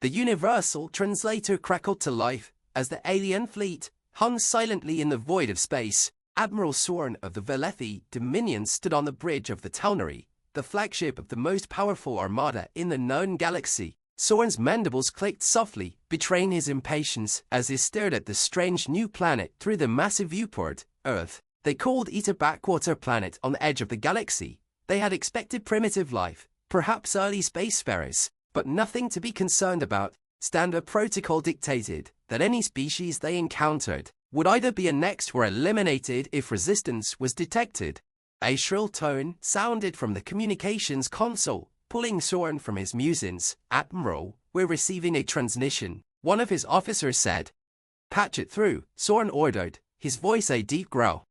The universal translator crackled to life as the alien fleet hung silently in the void of space. Admiral Soren of the Velethi Dominion stood on the bridge of the Talnary, the flagship of the most powerful armada in the known galaxy. Soren's mandibles clicked softly, betraying his impatience as he stared at the strange new planet through the massive viewport, Earth. They called it a backwater planet on the edge of the galaxy. They had expected primitive life, perhaps early spacefarers, but nothing to be concerned about. Standard protocol dictated that any species they encountered would either be annexed or eliminated if resistance was detected. A shrill tone sounded from the communications console, pulling Soren from his musings. "Admiral, we're receiving a transmission," one of his officers said. "Patch it through," Soren ordered, his voice a deep growl.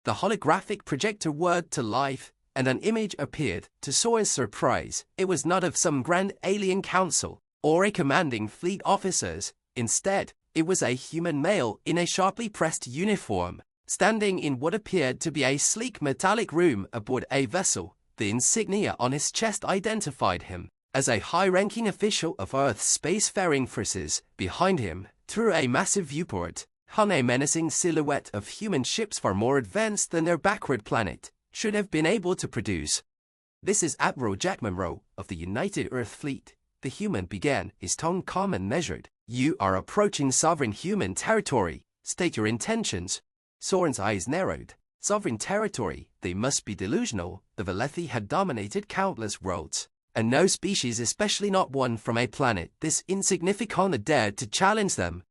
The holographic projector whirred to life, and an image appeared. To Soren's surprise, it was not of some grand alien council or a commanding fleet officers. Instead, it was a human male in a sharply pressed uniform, standing in what appeared to be a sleek metallic room aboard a vessel. The insignia on his chest identified him as a high-ranking official of Earth's spacefaring forces. Behind him, through a massive viewport, hung a menacing silhouette of human ships far more advanced than their backward planet should have been able to produce. "This is Admiral Jack Monroe of the United Earth Fleet," the human began, his tone calm and measured. "You are approaching sovereign human territory. State your intentions." Soren's eyes narrowed. Sovereign territory? They must be delusional. The Velethi had dominated countless worlds, and no species, especially not one from a planet this insignificant, dared to challenge them.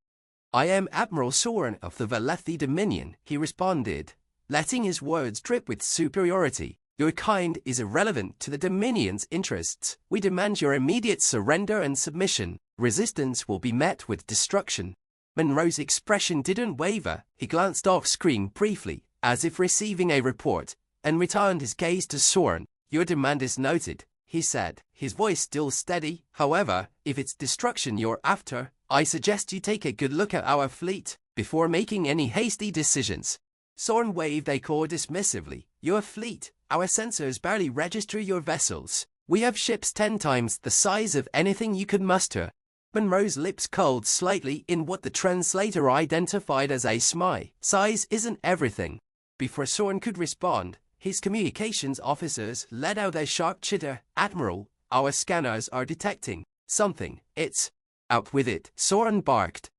"I am Admiral Soren of the Velethi Dominion," he responded, letting his words drip with superiority. "Your kind is irrelevant to the Dominion's interests. We demand your immediate surrender and submission. Resistance will be met with destruction." Monroe's expression didn't waver. He glanced off-screen briefly, as if receiving a report, and returned his gaze to Soren. "Your demand is noted," he said, his voice still steady. "However, if it's destruction you're after, I suggest you take a good look at our fleet before making any hasty decisions." Soren waved a cord dismissively. "Your fleet? Our sensors barely register your vessels. We have ships 10 times the size of anything you could muster." Monroe's lips curled slightly in what the translator identified as a smile. "Size isn't everything." Before Soren could respond, his communications officers let out a sharp chitter. "Admiral, our scanners are detecting something. It's..." "Out with it," Soren barked.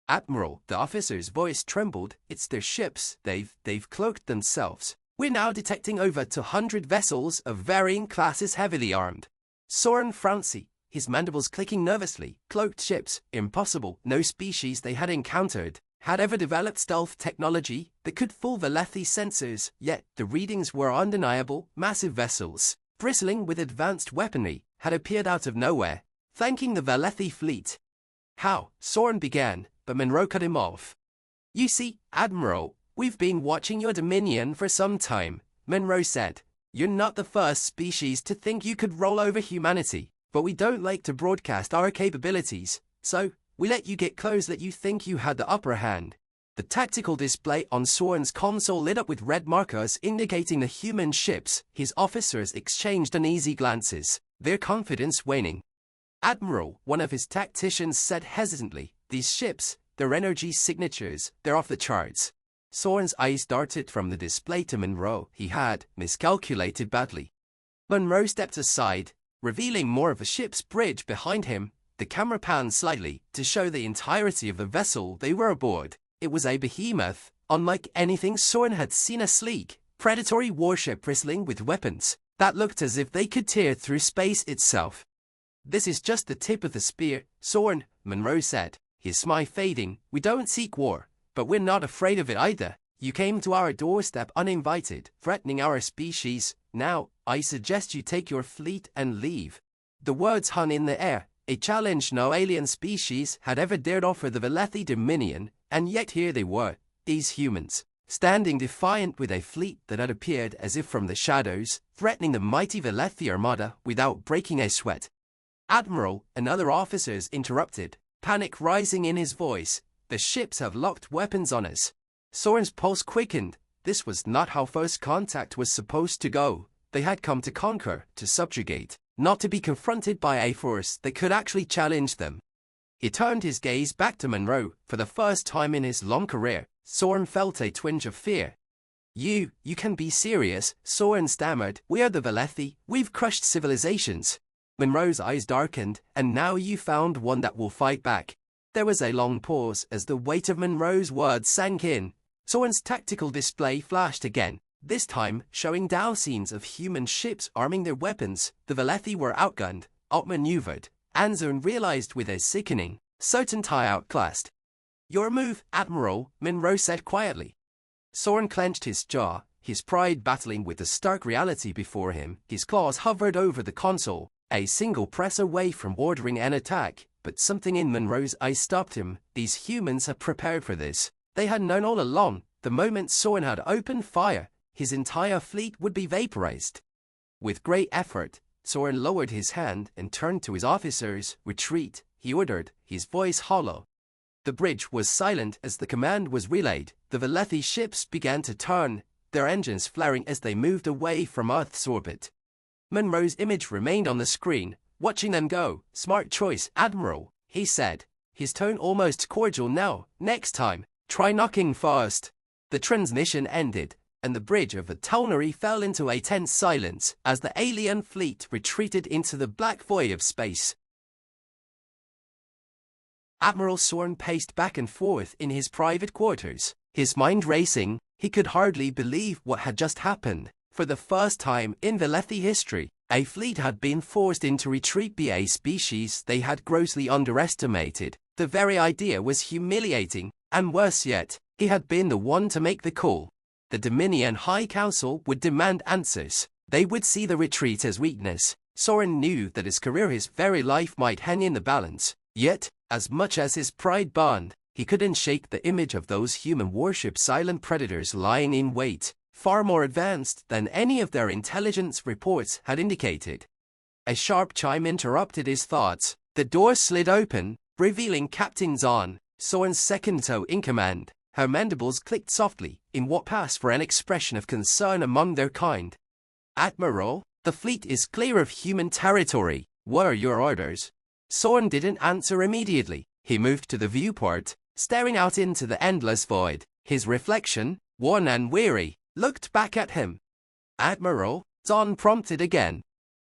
"Admiral," the officer's voice trembled, "it's their ships. They've cloaked themselves. We're now detecting over 200 vessels of varying classes heavily armed." Soren frowned, his mandibles clicking nervously. Cloaked ships? Impossible. No species they had encountered had ever developed stealth technology that could fool Velethi sensors, yet the readings were undeniable. Massive vessels, bristling with advanced weaponry, had appeared out of nowhere, flanking the Velethi fleet. "How?" Soren began, but Monroe cut him off. "You see, Admiral, we've been watching your Dominion for some time," Monroe said. "You're not the first species to think you could roll over humanity, but we don't like to broadcast our capabilities, so we let you get close that you think you had the upper hand." The tactical display on Soren's console lit up with red markers indicating the human ships. His officers exchanged uneasy glances, their confidence waning. "Admiral," one of his tacticians said hesitantly, "these ships, their energy signatures, they're off the charts." Soren's eyes darted from the display to Monroe. He had miscalculated badly. Monroe stepped aside, revealing more of a ship's bridge behind him. The camera panned slightly to show the entirety of the vessel they were aboard. It was a behemoth, unlike anything Soren had seen. A sleek, predatory warship bristling with weapons that looked as if they could tear through space itself. "This is just the tip of the spear, Soren," Monroe said, his smile fading. "We don't seek war, but we're not afraid of it either. You came to our doorstep uninvited, threatening our species. Now, I suggest you take your fleet and leave." The words hung in the air, a challenge no alien species had ever dared offer the Velethi Dominion, and yet here they were, these humans, standing defiant with a fleet that had appeared as if from the shadows, threatening the mighty Velethi armada without breaking a sweat. "Admiral," another officer interrupted, panic rising in his voice, "the ships have locked weapons on us." Soren's pulse quickened. This was not how first contact was supposed to go. They had come to conquer, to subjugate, not to be confronted by a force that could actually challenge them. He turned his gaze back to Monroe. For the first time in his long career, Soren felt a twinge of fear. You can be serious, Soren stammered. We are the Velethi, we've crushed civilizations. Monroe's eyes darkened, and now you found one that will fight back. There was a long pause as the weight of Monroe's words sank in. Soren's tactical display flashed again, this time showing Dow scenes of human ships arming their weapons. The Velethi were outgunned, outmaneuvered, and Soren realized with a sickening certainty outclassed. Your move, Admiral, Monroe said quietly. Soren clenched his jaw, his pride battling with the stark reality before him. His claws hovered over the console, a single press away from ordering an attack, but something in Monroe's eyes stopped him. These humans had prepared for this. They had known all along. The moment Soren had opened fire, his entire fleet would be vaporized. With great effort, Soren lowered his hand and turned to his officers. Retreat, he ordered, his voice hollow. The bridge was silent as the command was relayed. The Velethi ships began to turn, their engines flaring as they moved away from Earth's orbit. Monroe's image remained on the screen, watching them go. Smart choice, Admiral, he said, his tone almost cordial now. Next time, try knocking first. The transmission ended, and the bridge of the Talnary fell into a tense silence as the alien fleet retreated into the black void of space. Admiral Soren paced back and forth in his private quarters, his mind racing. He could hardly believe what had just happened. For the first time in Velethi history, a fleet had been forced into retreat by a species they had grossly underestimated. The very idea was humiliating, and worse yet, he had been the one to make the call. The Dominion High Council would demand answers. They would see the retreat as weakness. Soren knew that his career, his very life, might hang in the balance. Yet, as much as his pride burned, he couldn't shake the image of those human warship silent predators lying in wait, far more advanced than any of their intelligence reports had indicated. A sharp chime interrupted his thoughts. The door slid open, revealing Captain Zahn, Soren's second-in-command. Her mandibles clicked softly in what passed for an expression of concern among their kind. Admiral, the fleet is clear of human territory. What are your orders? Soren didn't answer immediately. He moved to the viewport, staring out into the endless void. His reflection, worn and weary, looked back at him. Admiral, Zahn prompted again.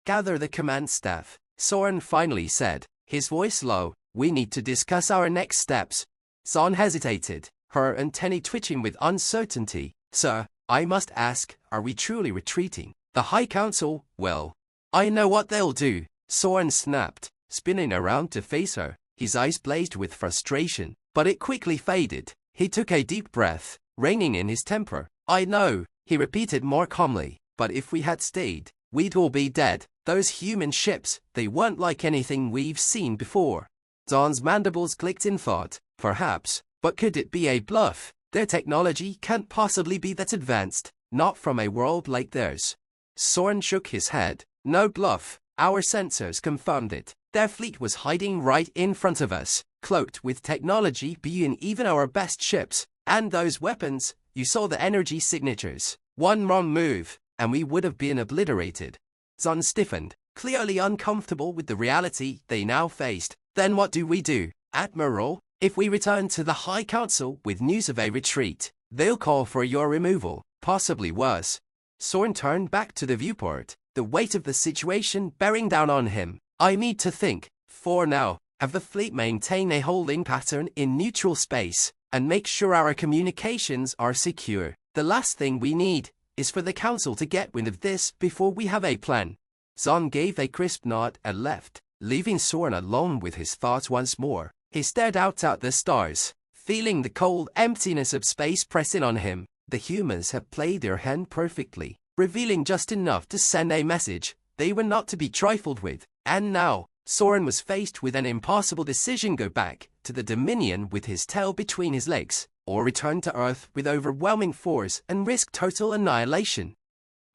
Gather the command staff, Soren finally said, his voice low. We need to discuss our next steps. Zahn hesitated, her antennae twitching with uncertainty. Sir, I must ask, are we truly retreating? The High Council, well, I know what they'll do, Soren snapped, spinning around to face her. His eyes blazed with frustration, but it quickly faded. He took a deep breath, reining in his temper. I know, he repeated more calmly, but if we had stayed, we'd all be dead. Those human ships, they weren't like anything we've seen before. Zahn's mandibles clicked in thought. Perhaps, but could it be a bluff? Their technology can't possibly be that advanced, not from a world like theirs. Soren shook his head. No bluff, our sensors confirmed it. Their fleet was hiding right in front of us, cloaked with technology beyond even our best ships. And those weapons, you saw the energy signatures. One wrong move, and we would have been obliterated. Zahn stiffened, clearly uncomfortable with the reality they now faced. Then what do we do, Admiral? If we return to the High Council with news of a retreat, they'll call for your removal, possibly worse. Soren turned back to the viewport, the weight of the situation bearing down on him. I need to think, for now, have the fleet maintain a holding pattern in neutral space, and make sure our communications are secure. The last thing we need is for the Council to get wind of this before we have a plan. Zahn gave a crisp nod and left, leaving Soren alone with his thoughts once more. He stared out at the stars, feeling the cold emptiness of space pressing on him. The humans had played their hand perfectly, revealing just enough to send a message. They were not to be trifled with. And now, Soren was faced with an impossible decision: go back to the Dominion with his tail between his legs, or return to Earth with overwhelming force and risk total annihilation.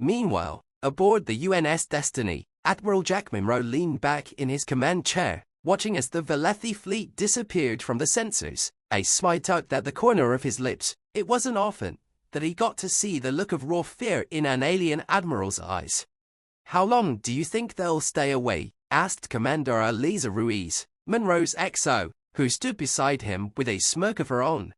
Meanwhile, aboard the UNS Destiny, Admiral Jack Monroe leaned back in his command chair, watching as the Velethi fleet disappeared from the sensors, a smile tugged at the corner of his lips. It wasn't often that he got to see the look of raw fear in an alien admiral's eyes. How long do you think they'll stay away? Asked Commander Eliza Ruiz, Monroe's XO. who stood beside him with a smirk of her own.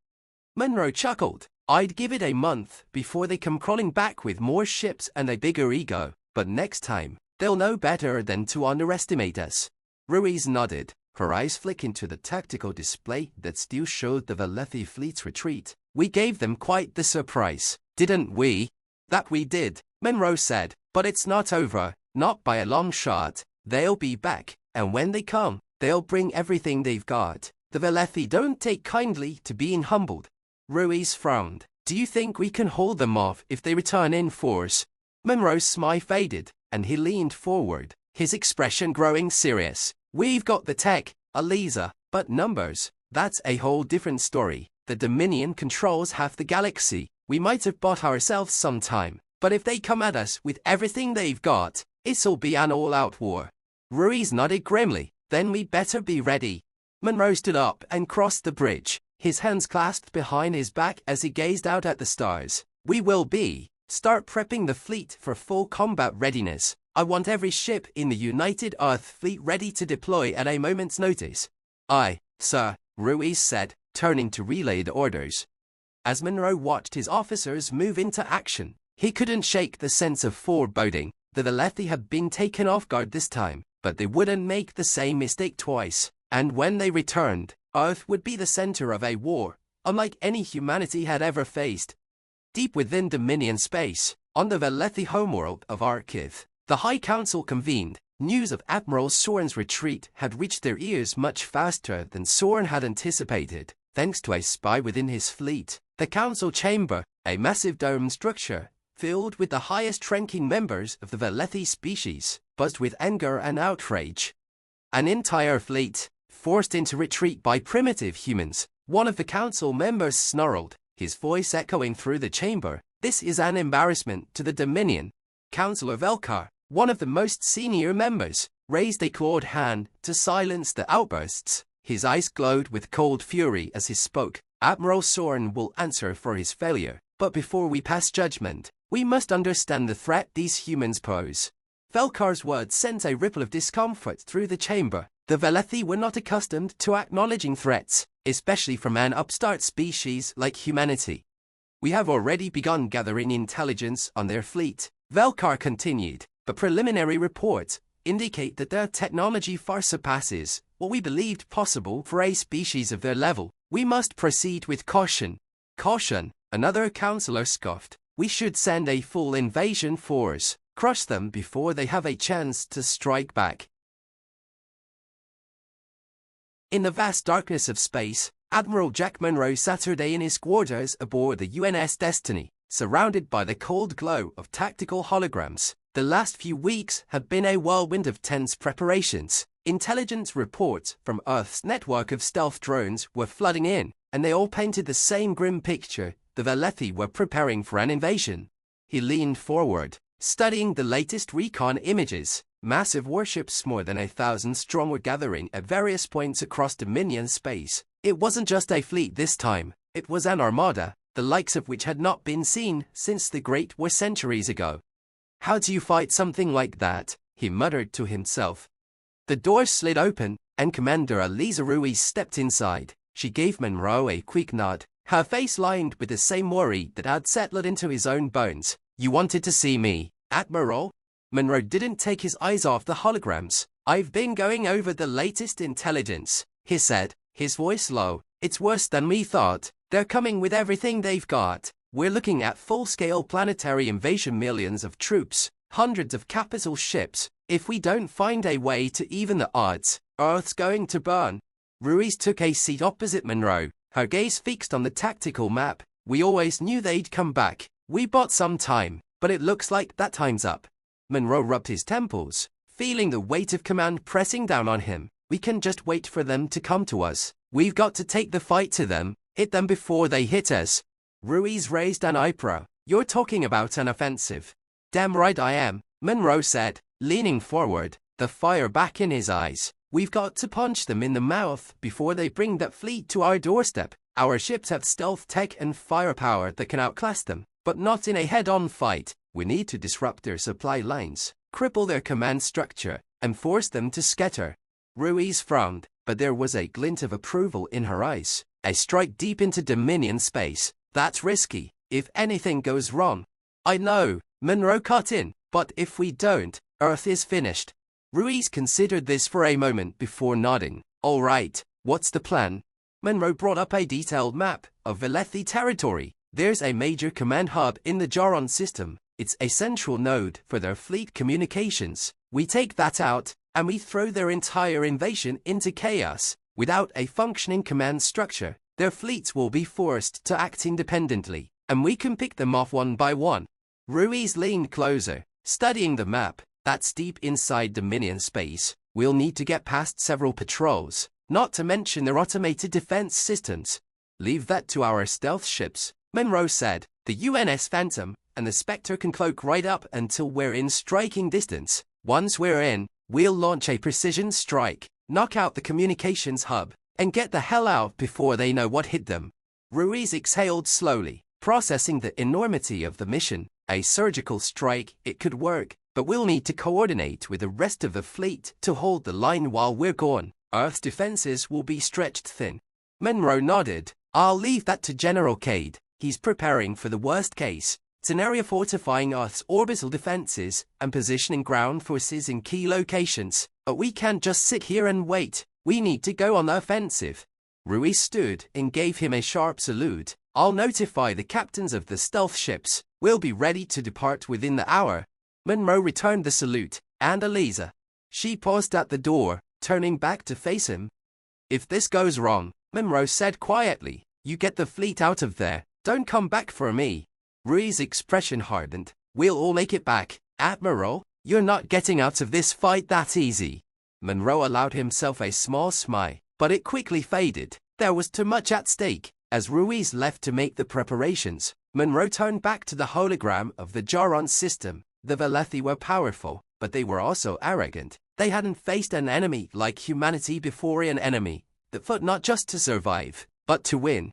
Monroe chuckled. I'd give it a month before they come crawling back with more ships and a bigger ego, but next time, they'll know better than to underestimate us. Ruiz nodded, her eyes flicking to the tactical display that still showed the Velethi fleet's retreat. We gave them quite the surprise, didn't we? That we did, Monroe said, but it's not over, not by a long shot. They'll be back, and when they come, they'll bring everything they've got. The Velethi don't take kindly to being humbled. Ruiz frowned. Do you think we can hold them off if they return in force? Monroe's smile faded, and he leaned forward, his expression growing serious. We've got the tech, Eliza, but numbers, that's a whole different story. The Dominion controls half the galaxy. We might have bought ourselves some time, but if they come at us with everything they've got, it'll be an all-out war. Ruiz nodded grimly. Then we better be ready. Monroe stood up and crossed the bridge, his hands clasped behind his back as he gazed out at the stars. We will start prepping the fleet for full combat readiness. I want every ship in the United Earth Fleet ready to deploy at a moment's notice. Aye, sir, Ruiz said, turning to relay the orders. As Monroe watched his officers move into action, he couldn't shake the sense of foreboding. The Velethi had been taken off guard this time, but they wouldn't make the same mistake twice. And when they returned, Earth would be the center of a war, unlike any humanity had ever faced. Deep within Dominion space, on the Velethi homeworld of Archiv, the High Council convened. News of Admiral Soran's retreat had reached their ears much faster than Soran had anticipated, thanks to a spy within his fleet. The council chamber, a massive dome structure, filled with the highest-ranking members of the Velethi species, buzzed with anger and outrage. An entire fleet, forced into retreat by primitive humans. One of the council members snarled, his voice echoing through the chamber. This is an embarrassment to the Dominion. Councillor Velkar, one of the most senior members, raised a clawed hand to silence the outbursts. His eyes glowed with cold fury as he spoke. Admiral Soran will answer for his failure, but before we pass judgment, we must understand the threat these humans pose. Velkar's words sent a ripple of discomfort through the chamber. The Velethi were not accustomed to acknowledging threats, especially from an upstart species like humanity. We have already begun gathering intelligence on their fleet, Velkar continued. The preliminary reports indicate that their technology far surpasses what we believed possible for a species of their level. We must proceed with caution. Caution, another councillor scoffed. We should send a full invasion force, crush them before they have a chance to strike back. In the vast darkness of space, Admiral Jack Monroe sat in his quarters aboard the UNS Destiny, surrounded by the cold glow of tactical holograms. The last few weeks had been a whirlwind of tense preparations. Intelligence reports from Earth's network of stealth drones were flooding in, and they all painted the same grim picture. The Velethi were preparing for an invasion. He leaned forward, studying the latest recon images. Massive warships more than 1,000 strong were gathering at various points across Dominion space. It wasn't just a fleet this time, it was an armada, the likes of which had not been seen since the Great War centuries ago. How do you fight something like that? He muttered to himself. The doors slid open, and Commander Eliza Ruiz stepped inside. She gave Monroe a quick nod, her face lined with the same worry that had settled into his own bones. You wanted to see me, Admiral? Monroe didn't take his eyes off the holograms. I've been going over the latest intelligence, he said, his voice low. It's worse than we thought. They're coming with everything they've got. We're looking at full-scale planetary invasion, millions of troops, hundreds of capital ships. If we don't find a way to even the odds, Earth's going to burn. Ruiz took a seat opposite Monroe, her gaze fixed on the tactical map. We always knew they'd come back. We bought some time, but it looks like that time's up. Monroe rubbed his temples, feeling the weight of command pressing down on him. We can just wait for them to come to us. We've got to take the fight to them, hit them before they hit us. Ruiz raised an eyebrow. You're talking about an offensive. Damn right I am, Monroe said, leaning forward, the fire back in his eyes. We've got to punch them in the mouth before they bring that fleet to our doorstep. Our ships have stealth tech and firepower that can outclass them, but not in a head-on fight. We need to disrupt their supply lines, cripple their command structure, and force them to scatter. Ruiz frowned. but there was a glint of approval in her eyes. A strike deep into Dominion space. That's risky. If anything goes wrong. I know, Monroe cut in, but if we don't, Earth is finished. Ruiz considered this for a moment before nodding. All right, what's the plan? Monroe brought up a detailed map of Velethi territory. There's a major command hub in the Jaron system. It's a central node for their fleet communications. We take that out, and we throw their entire invasion into chaos. Without a functioning command structure, their fleets will be forced to act independently, and we can pick them off one by one. Ruiz leaned closer, studying the map. That's deep inside Dominion space. We'll need to get past several patrols, not to mention their automated defense systems. Leave that to our stealth ships, Monroe said. The UNS Phantom and the Spectre can cloak right up until we're in striking distance. Once we're in, we'll launch a precision strike, knock out the communications hub, and get the hell out before they know what hit them. Ruiz exhaled slowly, processing the enormity of the mission. A surgical strike, it could work, but we'll need to coordinate with the rest of the fleet to hold the line while we're gone. Earth's defenses will be stretched thin. Monroe nodded. I'll leave that to General Cade. He's preparing for the worst case scenario, fortifying Earth's orbital defenses and positioning ground forces in key locations. But we can't just sit here and wait. We need to go on the offensive. Ruiz stood and gave him a sharp salute. I'll notify the captains of the stealth ships. We'll be ready to depart within the hour. Monroe returned the salute, and Eliza. She paused at the door, turning back to face him. If this goes wrong, Monroe said quietly, you get the fleet out of there. Don't come back for me. Ruiz's expression hardened. We'll all make it back. Admiral, you're not getting out of this fight that easy. Monroe allowed himself a small smile, but it quickly faded. There was too much at stake. As Ruiz left to make the preparations, Monroe turned back to the hologram of the Jaron system. The Velethi were powerful, but they were also arrogant. They hadn't faced an enemy like humanity before, an enemy that fought not just to survive, but to win.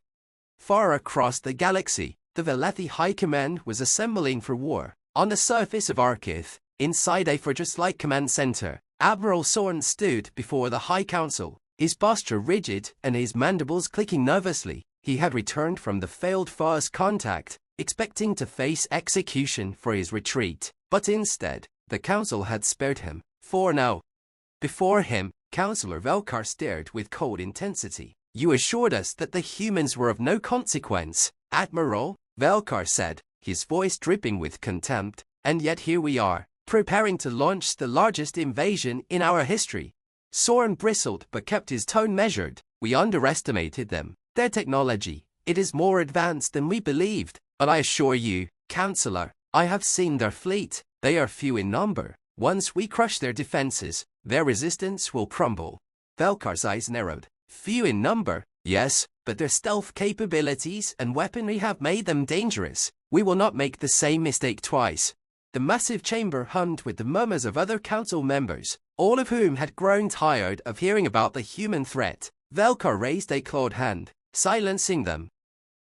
Far across the galaxy, the Velethi High Command was assembling for war. On the surface of Archith, inside a fortress-like command center, Admiral Soren stood before the High Council, his posture rigid and his mandibles clicking nervously. He had returned from the failed first contact, expecting to face execution for his retreat, but instead, the Council had spared him, for now. Before him, Councillor Velkar stared with cold intensity. You assured us that the humans were of no consequence, Admiral, Velkar said, his voice dripping with contempt, and yet here we are, preparing to launch the largest invasion in our history. Soren bristled but kept his tone measured. We underestimated them. Their technology, it is more advanced than we believed, but I assure you, Councillor, I have seen their fleet. They are few in number. Once we crush their defenses, their resistance will crumble. Velkar's eyes narrowed. Few in number, yes, but their stealth capabilities and weaponry have made them dangerous. We will not make the same mistake twice. The massive chamber hummed with the murmurs of other council members, all of whom had grown tired of hearing about the human threat. Velkar raised a clawed hand, silencing them.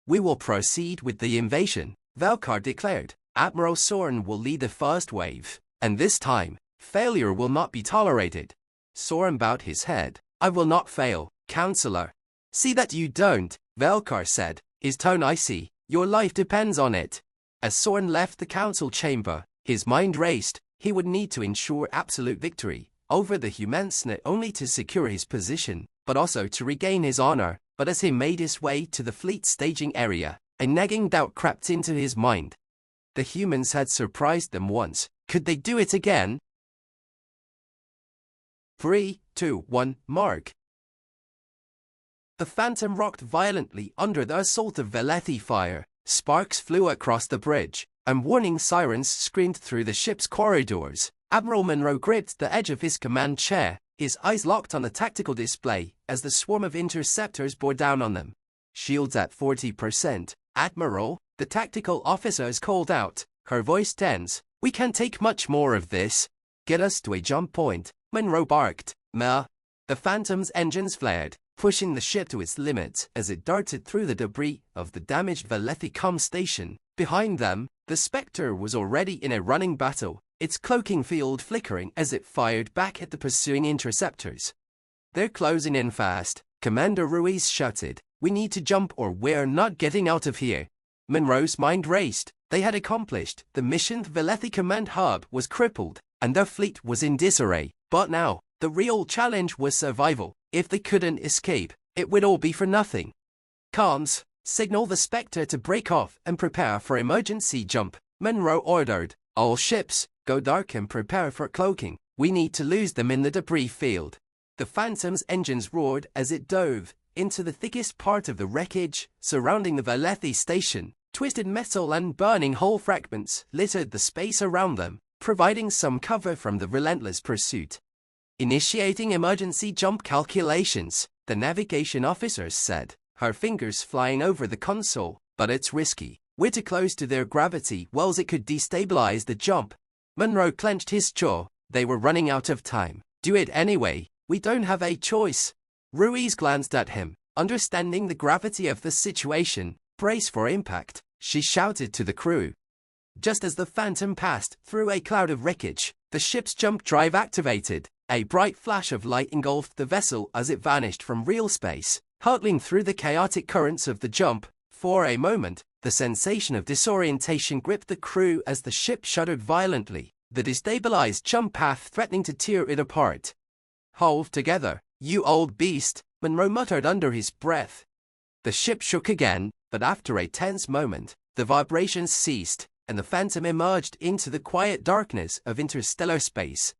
We will proceed with the invasion, Velkar declared. Admiral Soren will lead the first wave, and this time, failure will not be tolerated. Soren bowed his head. I will not fail, Councillor. See that you don't, Velkar said, his tone icy. Your life depends on it. As Soren left the council chamber, his mind raced. He would need to ensure absolute victory over the humans, not only to secure his position, but also to regain his honor. But as he made his way to the fleet staging area, a nagging doubt crept into his mind. The humans had surprised them once. Could they do it again? 3, 2, 1, mark. The Phantom rocked violently under the assault of Velethi fire. Sparks flew across the bridge, and warning sirens screamed through the ship's corridors. Admiral Monroe gripped the edge of his command chair, his eyes locked on the tactical display as the swarm of interceptors bore down on them. Shields at 40%. Admiral, the tactical officers called out, her voice tense. We can't take much more of this. Get us to a jump point, Monroe barked. Meh. The Phantom's engines flared, pushing the ship to its limits as it darted through the debris of the damaged Velethi comm station. Behind them, the Spectre was already in a running battle, its cloaking field flickering as it fired back at the pursuing interceptors. They're closing in fast, Commander Ruiz shouted. We need to jump or we're not getting out of here. Monroe's mind raced. They had accomplished the mission. The Velethi command hub was crippled, and their fleet was in disarray. But now, the real challenge was survival. If they couldn't escape, it would all be for nothing. Comms, signal the Spectre to break off and prepare for emergency jump, Monroe ordered. All ships, go dark and prepare for cloaking. We need to lose them in the debris field. The Phantom's engines roared as it dove into the thickest part of the wreckage surrounding the Velethi station. Twisted metal and burning hull fragments littered the space around them, providing some cover from the relentless pursuit. Initiating emergency jump calculations, the navigation officer said, her fingers flying over the console. But it's risky. We're too close to their gravity wells. It could destabilize the jump. Monroe clenched his jaw. They were running out of time. Do it anyway. We don't have a choice. Ruiz glanced at him, understanding the gravity of the situation. Brace for impact, she shouted to the crew. Just as the Phantom passed through a cloud of wreckage, the ship's jump drive activated. A bright flash of light engulfed the vessel as it vanished from real space, hurtling through the chaotic currents of the jump. For a moment, the sensation of disorientation gripped the crew as the ship shuddered violently, the destabilized jump path threatening to tear it apart. Hold together, you old beast, Monroe muttered under his breath. The ship shook again, but after a tense moment, the vibrations ceased, and the Phantom emerged into the quiet darkness of interstellar space.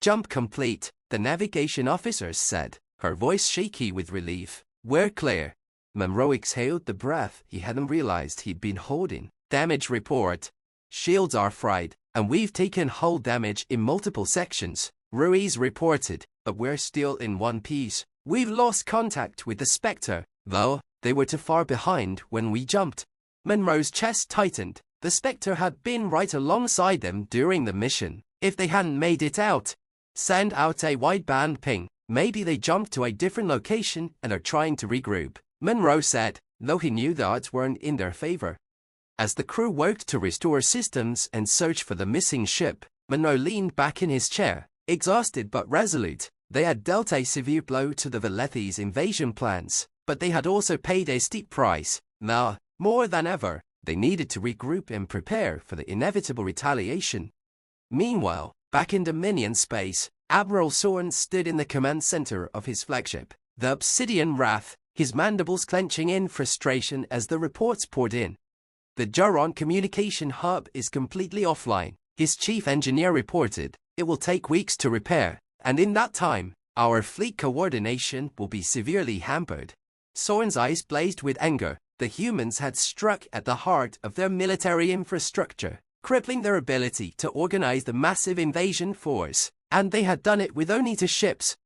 Jump complete, the navigation officer said, her voice shaky with relief. We're clear. Monroe exhaled the breath he hadn't realized he'd been holding. Damage report. Shields are fried, and we've taken hull damage in multiple sections, Ruiz reported, but we're still in one piece. We've lost contact with the Spectre, though. They were too far behind when we jumped. Monroe's chest tightened. The Spectre had been right alongside them during the mission. If they hadn't made it out, send out a wideband ping. Maybe they jumped to a different location and are trying to regroup, Monroe said, though he knew the odds weren't in their favor. As the crew worked to restore systems and search for the missing ship, Monroe leaned back in his chair, exhausted but resolute. They had dealt a severe blow to the Velethi's invasion plans, but they had also paid a steep price. Now, more than ever, they needed to regroup and prepare for the inevitable retaliation. Meanwhile, back in Dominion space, Admiral Soren stood in the command center of his flagship, the Obsidian Wrath, his mandibles clenching in frustration as the reports poured in. The Juron communication hub is completely offline, his chief engineer reported. It will take weeks to repair, and in that time, our fleet coordination will be severely hampered. Soren's eyes blazed with anger. The humans had struck at the heart of their military infrastructure, crippling their ability to organize the massive invasion force, and they had done it with only 2 ships.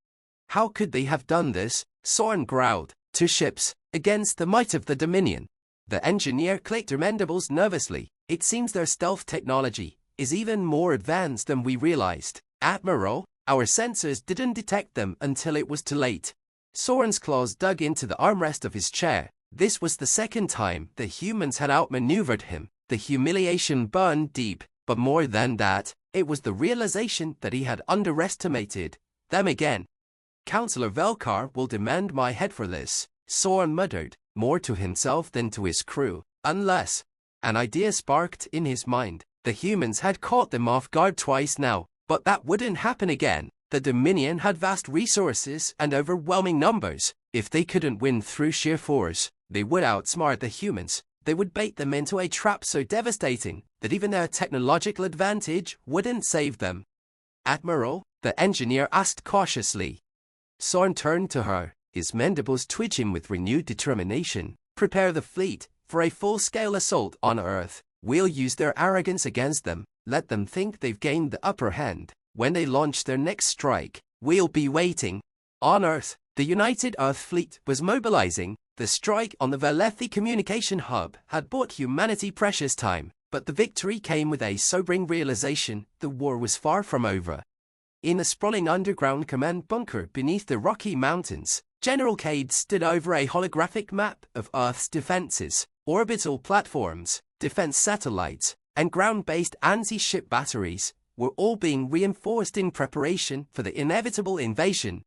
How could they have done this? Soren growled. 2 ships, against the might of the Dominion. The engineer clicked her mandibles nervously. It seems their stealth technology is even more advanced than we realized. Admiral, our sensors didn't detect them until it was too late. Soren's claws dug into the armrest of his chair. This was the second time the humans had outmaneuvered him. The humiliation burned deep, but more than that, it was the realization that he had underestimated them again. Counselor Velkar will demand my head for this, Soren muttered, more to himself than to his crew. Unless... An idea sparked in his mind. The humans had caught them off guard twice now, but that wouldn't happen again. The Dominion had vast resources and overwhelming numbers. If they couldn't win through sheer force, they would outsmart the humans. They would bait them into a trap so devastating that even their technological advantage wouldn't save them. Admiral, the engineer asked cautiously. Soren turned to her, his mandibles twitching with renewed determination. Prepare the fleet for a full-scale assault on Earth. We'll use their arrogance against them. Let them think they've gained the upper hand. When they launch their next strike, we'll be waiting. On Earth, the United Earth Fleet was mobilizing. The strike on the Velethi communication hub had bought humanity precious time, but the victory came with a sobering realization: the war was far from over. In a sprawling underground command bunker beneath the Rocky Mountains, General Cade stood over a holographic map of Earth's defenses, orbital platforms, defense satellites, and ground-based anti-ship batteries were all being reinforced in preparation for the inevitable invasion.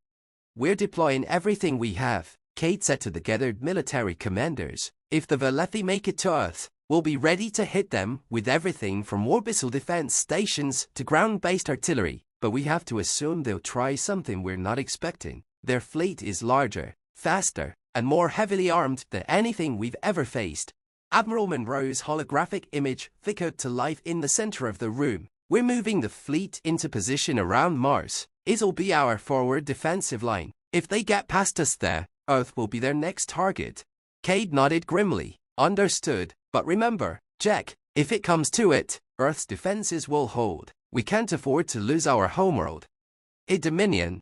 We're deploying everything we have, Kate said to the gathered military commanders. If the Velethi make it to Earth, we'll be ready to hit them with everything from orbital defense stations to ground-based artillery. But we have to assume they'll try something we're not expecting. Their fleet is larger, faster, and more heavily armed than anything we've ever faced. Admiral Monroe's holographic image flickered to life in the center of the room. We're moving the fleet into position around Mars. It'll be our forward defensive line. If they get past us there, Earth will be their next target. Cade nodded grimly. Understood, but remember, Jack, if it comes to it, Earth's defenses will hold. We can't afford to lose our homeworld. In Dominion,